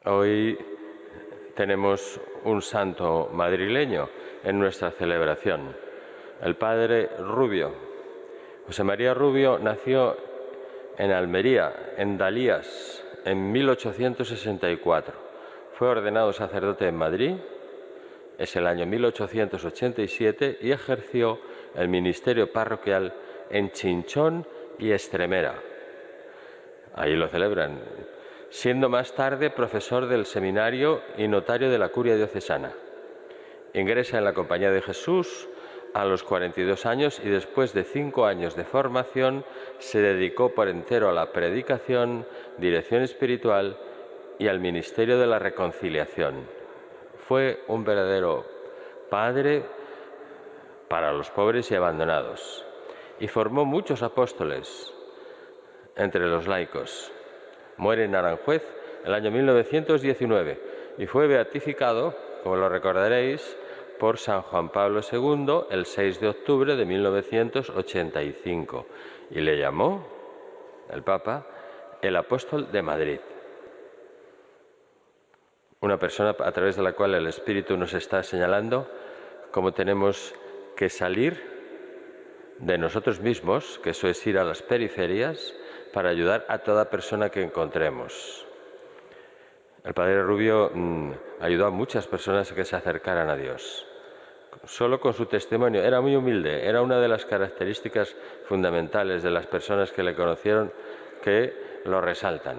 Hoy tenemos un santo madrileño en nuestra celebración, el padre Rubio. José María Rubio nació en Almería, en Dalías, en 1864. Fue ordenado sacerdote en Madrid, es el año 1887, y ejerció el ministerio parroquial en Chinchón y Estremera. Ahí lo celebran, siendo más tarde profesor del seminario y notario de la curia diocesana. Ingresa en la Compañía de Jesús a los 42 años y después de 5 años de formación se dedicó por entero a la predicación, dirección espiritual y al ministerio de la reconciliación. Fue un verdadero padre para los pobres y abandonados y formó muchos apóstoles entre los laicos. Muere en Aranjuez el año 1919 y fue beatificado, como lo recordaréis, por San Juan Pablo II el 6 de octubre de 1985 y le llamó, el Papa, el apóstol de Madrid. Una persona a través de la cual el Espíritu nos está señalando cómo tenemos que salir de nosotros mismos, que eso es ir a las periferias, para ayudar a toda persona que encontremos. El padre Rubio ayudó a muchas personas a que se acercaran a Dios. Solo con su testimonio, era muy humilde, era una de las características fundamentales de las personas que le conocieron que lo resaltan.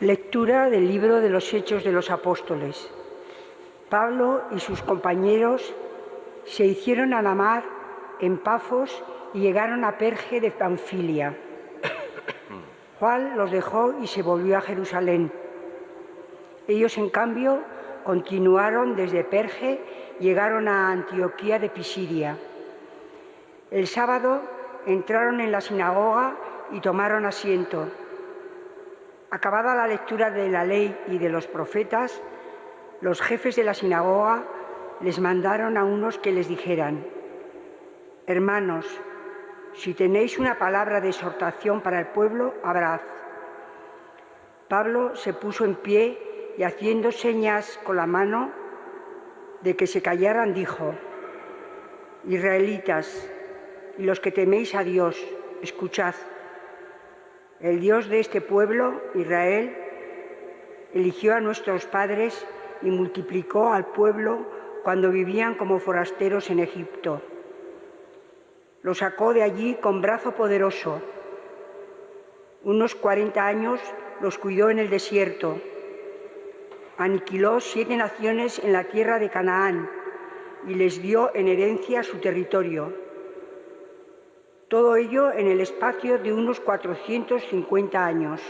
Lectura del libro de los Hechos de los Apóstoles. Pablo y sus compañeros se hicieron a la mar en Pafos y llegaron a Perge de Panfilia. Juan los dejó y se volvió a Jerusalén. Ellos, en cambio, continuaron desde Perge, llegaron a Antioquía de Pisidia. El sábado entraron en la sinagoga y tomaron asiento. Acabada la lectura de la ley y de los profetas, los jefes de la sinagoga les mandaron a unos que les dijeran: «Hermanos, si tenéis una palabra de exhortación para el pueblo, hablad». Pablo se puso en pie y, haciendo señas con la mano de que se callaran, dijo: «Israelitas, y los que teméis a Dios, escuchad. El Dios de este pueblo, Israel, eligió a nuestros padres y multiplicó al pueblo cuando vivían como forasteros en Egipto. Lo sacó de allí con brazo poderoso. Unos 40 años los cuidó en el desierto. Aniquiló 7 naciones en la tierra de Canaán y les dio en herencia su territorio. Todo ello en el espacio de unos 450 años.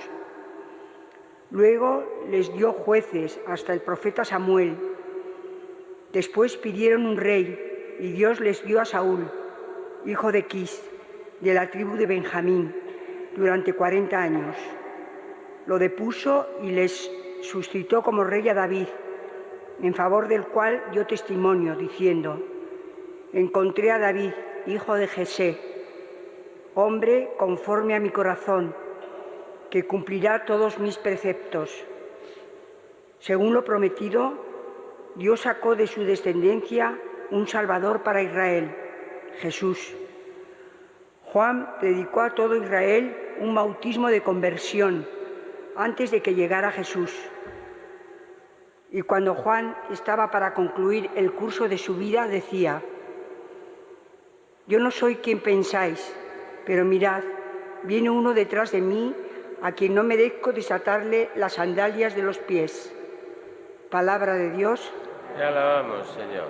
Luego les dio jueces hasta el profeta Samuel. Después pidieron un rey y Dios les dio a Saúl, hijo de Quis, de la tribu de Benjamín, durante 40 años. Lo depuso y les suscitó como rey a David, en favor del cual dio testimonio, diciendo: «Encontré a David, hijo de Jesé, hombre conforme a mi corazón, que cumplirá todos mis preceptos». Según lo prometido, Dios sacó de su descendencia un Salvador para Israel, Jesús. Juan predicó a todo Israel un bautismo de conversión antes de que llegara Jesús. Y cuando Juan estaba para concluir el curso de su vida, decía: «Yo no soy quien pensáis, pero mirad, viene uno detrás de mí a quien no merezco desatarle las sandalias de los pies». Palabra de Dios. Te alabamos, Señor.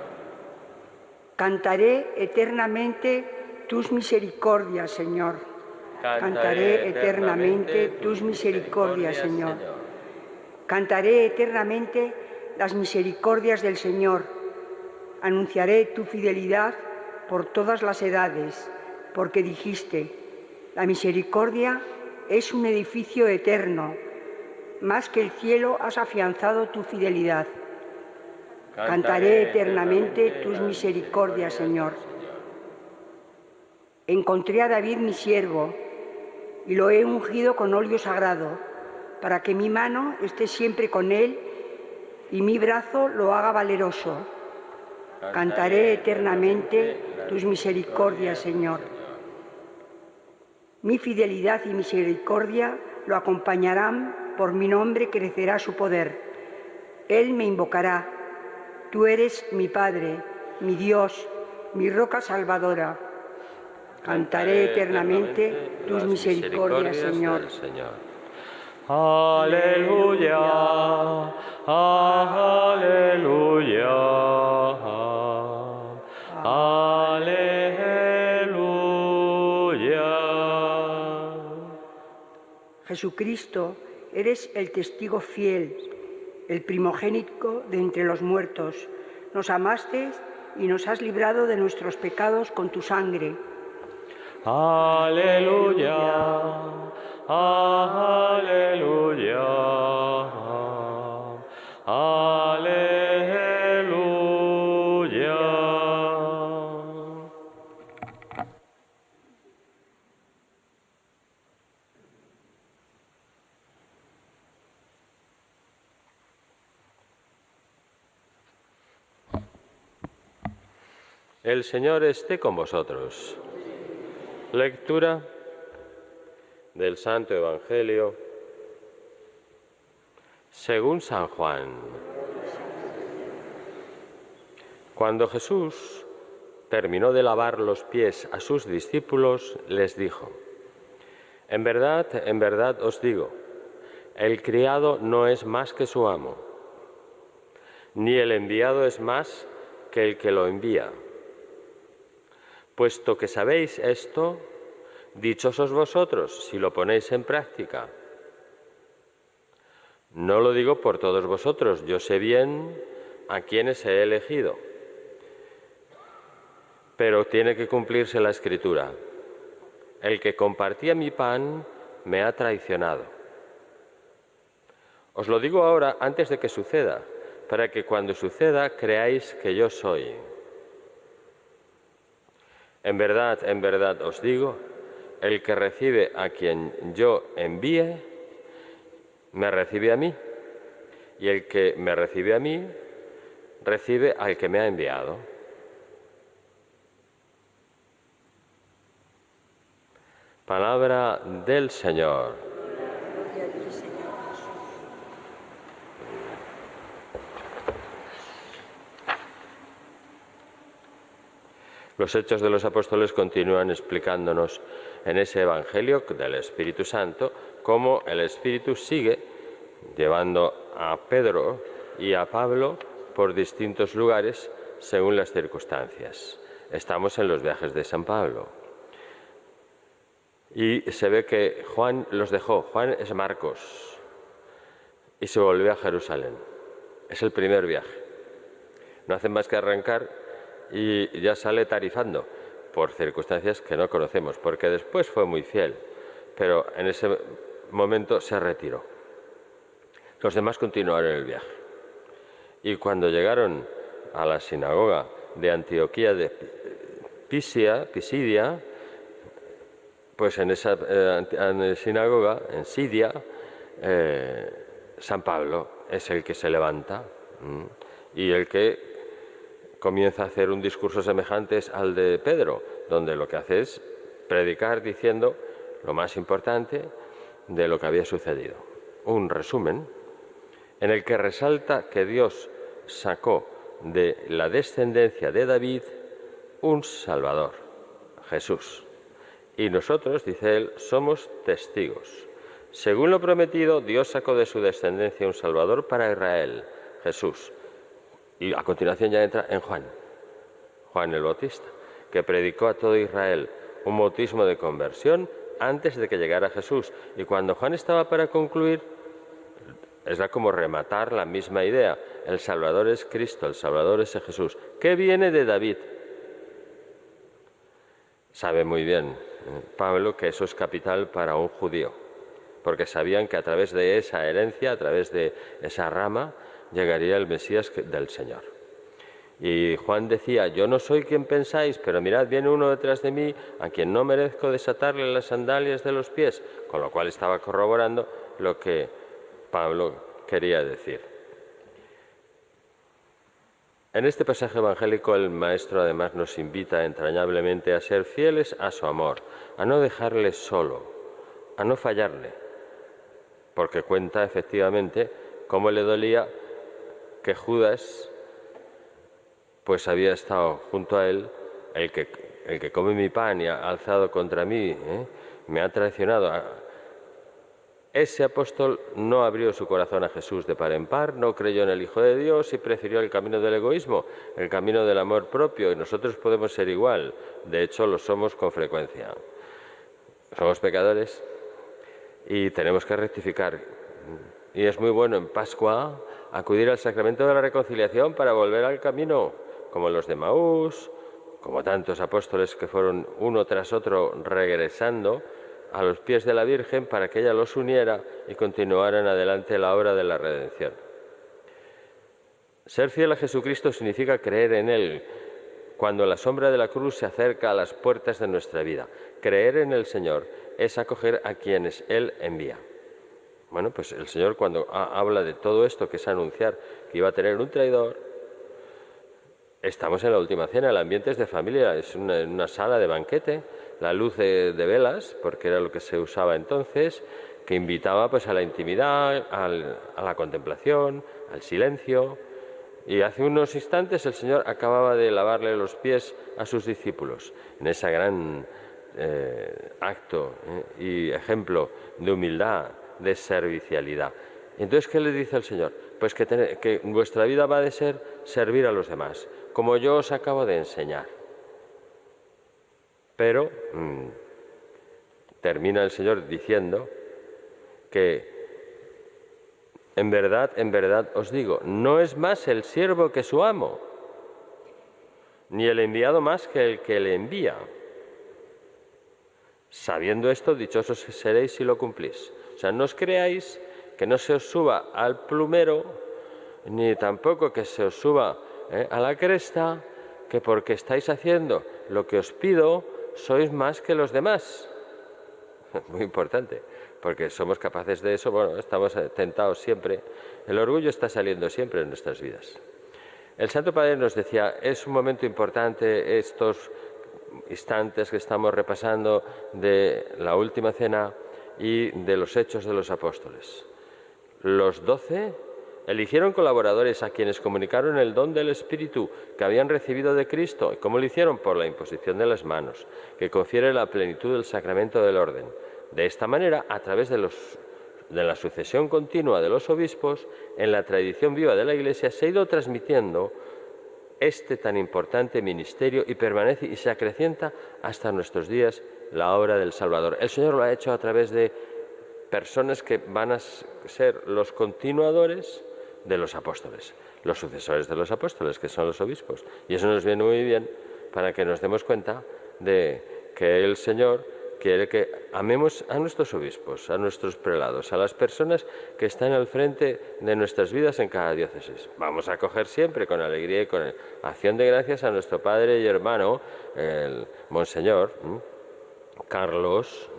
Cantaré eternamente tus misericordias, Señor. Cantaré eternamente tus misericordias, Señor. Cantaré eternamente las misericordias del Señor. Anunciaré tu fidelidad por todas las edades, porque dijiste: «La misericordia es un edificio eterno. Más que el cielo has afianzado tu fidelidad». Cantaré eternamente tus misericordias, Señor. Encontré a David mi siervo y lo he ungido con óleo sagrado para que mi mano esté siempre con él y mi brazo lo haga valeroso. Cantaré eternamente tus misericordias, Señor. Mi fidelidad y misericordia lo acompañarán, por mi nombre crecerá su poder. Él me invocará. Tú eres mi Padre, mi Dios, mi roca salvadora. Cantaré eternamente tus misericordias, Señor. Aleluya, aleluya, aleluya. Jesucristo, eres el testigo fiel, el primogénito de entre los muertos. Nos amaste y nos has librado de nuestros pecados con tu sangre. Aleluya, aleluya, aleluya. El Señor esté con vosotros. Lectura del Santo Evangelio según San Juan. Cuando Jesús terminó de lavar los pies a sus discípulos, les dijo: en verdad os digo, el criado no es más que su amo, ni el enviado es más que el que lo envía. Puesto que sabéis esto, dichosos vosotros si lo ponéis en práctica. No lo digo por todos vosotros, yo sé bien a quienes he elegido, pero tiene que cumplirse la Escritura. El que compartía mi pan me ha traicionado. Os lo digo ahora antes de que suceda, para que cuando suceda creáis que yo soy. En verdad os digo, el que recibe a quien yo envíe, me recibe a mí, y el que me recibe a mí, recibe al que me ha enviado. Palabra del Señor. Los Hechos de los Apóstoles continúan explicándonos en ese Evangelio del Espíritu Santo cómo el Espíritu sigue llevando a Pedro y a Pablo por distintos lugares según las circunstancias. Estamos en los viajes de San Pablo. Y se ve que Juan los dejó. Juan es Marcos y se volvió a Jerusalén. Es el primer viaje. No hacen más que arrancar y ya sale tarifando por circunstancias que no conocemos, porque después fue muy fiel, pero en ese momento se retiró. Los demás continuaron el viaje. Y cuando llegaron a la sinagoga de Antioquía de Pisidia, pues en esa sinagoga, en Sidia, San Pablo es el que se levanta y el que comienza a hacer un discurso semejante al de Pedro, donde lo que hace es predicar diciendo lo más importante de lo que había sucedido. Un resumen en el que resalta que Dios sacó de la descendencia de David un Salvador, Jesús. Y nosotros, dice él, somos testigos. Según lo prometido, Dios sacó de su descendencia un Salvador para Israel, Jesús. Y a continuación ya entra en Juan el Bautista, que predicó a todo Israel un bautismo de conversión antes de que llegara Jesús. Y cuando Juan estaba para concluir, era como rematar la misma idea. El Salvador es Cristo, el Salvador es Jesús, que viene de David. Sabe muy bien Pablo que eso es capital para un judío, porque sabían que a través de esa herencia, a través de esa rama, llegaría el Mesías del Señor. Y Juan decía: yo no soy quien pensáis, pero mirad, viene uno detrás de mí a quien no merezco desatarle las sandalias de los pies, con lo cual estaba corroborando lo que Pablo quería decir. En este pasaje evangélico el Maestro además nos invita entrañablemente a ser fieles a su amor, a no dejarle solo, a no fallarle, porque cuenta efectivamente cómo le dolía que Judas pues había estado junto a él, el que come mi pan y ha alzado contra mí, me ha traicionado. Ese apóstol no abrió su corazón a Jesús de par en par, no creyó en el Hijo de Dios y prefirió el camino del egoísmo, el camino del amor propio, y nosotros podemos ser igual, de hecho lo somos con frecuencia. Somos pecadores y tenemos que rectificar. Y es muy bueno en Pascua acudir al sacramento de la reconciliación para volver al camino, como los de Maús, como tantos apóstoles que fueron uno tras otro regresando a los pies de la Virgen para que ella los uniera y continuaran adelante la obra de la redención. Ser fiel a Jesucristo significa creer en Él cuando la sombra de la cruz se acerca a las puertas de nuestra vida. Creer en el Señor es acoger a quienes Él envía. Bueno, pues el Señor cuando habla de todo esto, que es anunciar que iba a tener un traidor, estamos en la última cena, el ambiente es de familia, es una sala de banquete, la luz de velas, porque era lo que se usaba entonces, que invitaba pues a la intimidad, a la contemplación, al silencio. Y hace unos instantes el Señor acababa de lavarle los pies a sus discípulos, en ese gran acto y ejemplo de humildad, de servicialidad. Entonces, ¿qué le dice el Señor? Pues que vuestra vida va a ser servir a los demás, como yo os acabo de enseñar. Pero termina el Señor diciendo que en verdad os digo, no es más el siervo que su amo, ni el enviado más que el que le envía. Sabiendo esto, dichosos seréis si lo cumplís. O sea, no os creáis que no se os suba al plumero, ni tampoco que se os suba a la cresta, que porque estáis haciendo lo que os pido, sois más que los demás. Muy importante, porque somos capaces de eso, bueno, estamos tentados siempre. El orgullo está saliendo siempre en nuestras vidas. El Santo Padre nos decía, es un momento importante estos instantes que estamos repasando de la última cena y de los hechos de los apóstoles. Los 12 eligieron colaboradores a quienes comunicaron el don del Espíritu que habían recibido de Cristo. ¿Y cómo lo hicieron? Por la imposición de las manos, que confiere la plenitud del sacramento del orden. De esta manera, a través de la sucesión continua de los obispos, en la tradición viva de la Iglesia se ha ido transmitiendo este tan importante ministerio y permanece y se acrecienta hasta nuestros días la obra del Salvador. El Señor lo ha hecho a través de personas que van a ser los continuadores de los apóstoles, los sucesores de los apóstoles, que son los obispos. Y eso nos viene muy bien para que nos demos cuenta de que el Señor quiere que amemos a nuestros obispos, a nuestros prelados, a las personas que están al frente de nuestras vidas en cada diócesis. Vamos a acoger siempre con alegría y con acción de gracias a nuestro padre y hermano, el Monseñor Carlos,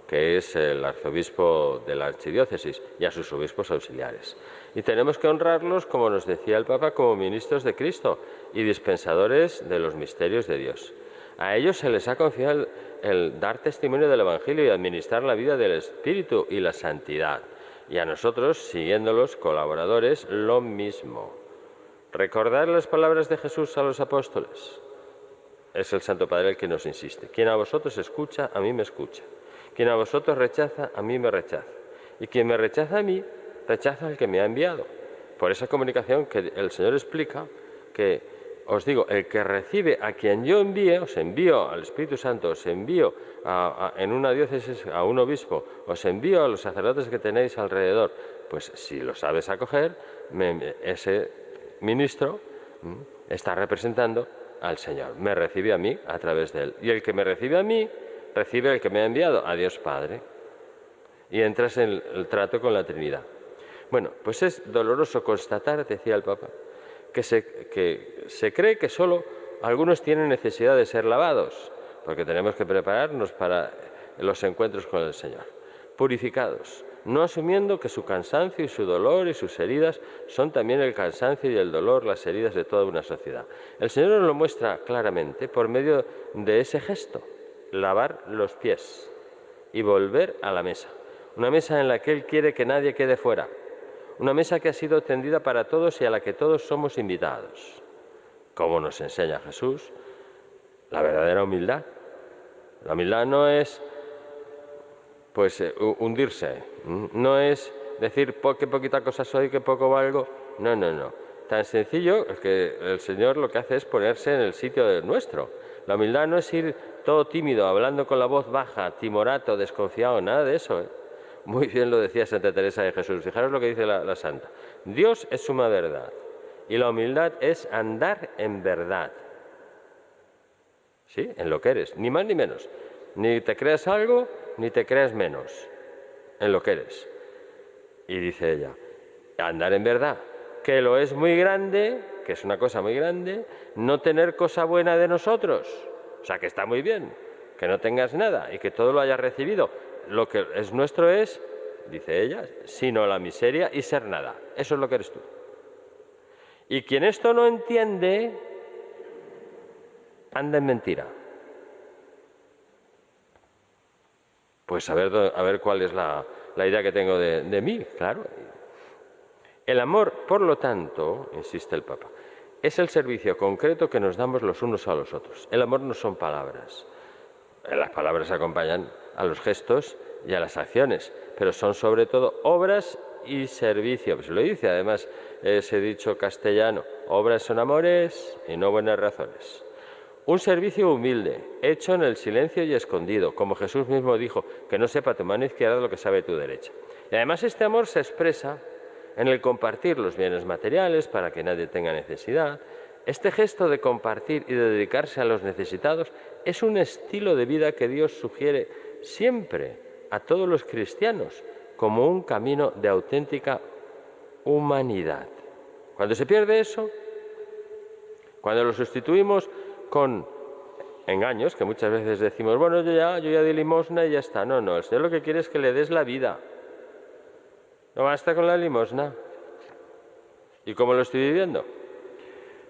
que es el arzobispo de la archidiócesis, y a sus obispos auxiliares. Y tenemos que honrarlos, como nos decía el Papa, como ministros de Cristo y dispensadores de los misterios de Dios. A ellos se les ha confiado el dar testimonio del Evangelio y administrar la vida del Espíritu y la santidad. Y a nosotros, siguiéndolos, colaboradores, lo mismo. Recordar las palabras de Jesús a los apóstoles. Es el Santo Padre el que nos insiste. Quien a vosotros escucha, a mí me escucha. Quien a vosotros rechaza, a mí me rechaza. Y quien me rechaza a mí, rechaza al que me ha enviado. Por esa comunicación que el Señor explica que, os digo, el que recibe a quien yo envíe, os envío al Espíritu Santo, os envío en una diócesis a un obispo, os envío a los sacerdotes que tenéis alrededor, pues si lo sabes acoger, ese ministro está representando al Señor. Me recibe a mí a través de él. Y el que me recibe a mí, recibe al que me ha enviado, a Dios Padre. Y entras en el trato con la Trinidad. Bueno, pues es doloroso constatar, decía el Papa, que se cree que solo algunos tienen necesidad de ser lavados, porque tenemos que prepararnos para los encuentros con el Señor, purificados. no asumiendo que su cansancio y su dolor y sus heridas son también el cansancio y el dolor, las heridas de toda una sociedad. El Señor nos lo muestra claramente por medio de ese gesto, lavar los pies y volver a la mesa. Una mesa en la que Él quiere que nadie quede fuera. Una mesa que ha sido tendida para todos y a la que todos somos invitados. Como nos enseña Jesús, la verdadera humildad. La humildad no es hundirse, no es decir qué poquita cosa soy, qué poco valgo. No, no, no. Tan sencillo que el Señor lo que hace es ponerse en el sitio nuestro. La humildad no es ir todo tímido, hablando con la voz baja, timorato, desconfiado, nada de eso. Muy bien lo decía Santa Teresa de Jesús. Fijaros lo que dice la Santa. Dios es suma verdad y la humildad es andar en verdad. ¿Sí? En lo que eres, ni más ni menos. Ni te creas algo, ni te creas menos. En lo que eres. Y dice ella, andar en verdad, que lo es muy grande, que es una cosa muy grande, no tener cosa buena de nosotros. O sea, que está muy bien, que no tengas nada y que todo lo hayas recibido. Lo que es nuestro es, dice ella, sino la miseria y ser nada. Eso es lo que eres tú. Y quien esto no entiende, anda en mentira. Pues a ver cuál es la idea que tengo de mí, claro. El amor, por lo tanto, insiste el Papa, es el servicio concreto que nos damos los unos a los otros. El amor no son palabras. Las palabras acompañan a los gestos y a las acciones, pero son sobre todo obras y servicio. Pues lo dice además ese dicho castellano, obras son amores y no buenas razones. Un servicio humilde, hecho en el silencio y escondido, como Jesús mismo dijo, que no sepa tu mano izquierda lo que sabe tu derecha. Y además este amor se expresa en el compartir los bienes materiales para que nadie tenga necesidad. Este gesto de compartir y de dedicarse a los necesitados es un estilo de vida que Dios sugiere siempre a todos los cristianos como un camino de auténtica humanidad. Cuando se pierde eso, cuando lo sustituimos con engaños, que muchas veces decimos, bueno, yo ya di limosna y ya está. No, no, el Señor lo que quiere es que le des la vida. No basta con la limosna. ¿Y cómo lo estoy viviendo?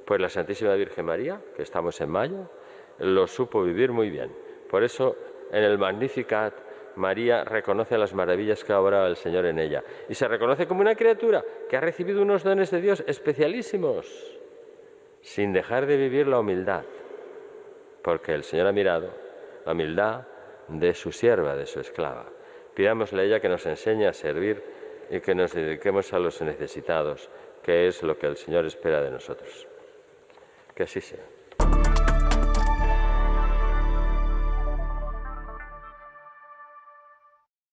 Pues la Santísima Virgen María, que estamos en mayo, lo supo vivir muy bien. Por eso, en el Magnificat, María reconoce las maravillas que ha obrado el Señor en ella. Y se reconoce como una criatura que ha recibido unos dones de Dios especialísimos, sin dejar de vivir la humildad. Porque el Señor ha mirado la humildad de su sierva, de su esclava. Pidámosle a ella que nos enseñe a servir y que nos dediquemos a los necesitados, que es lo que el Señor espera de nosotros. Que así sea.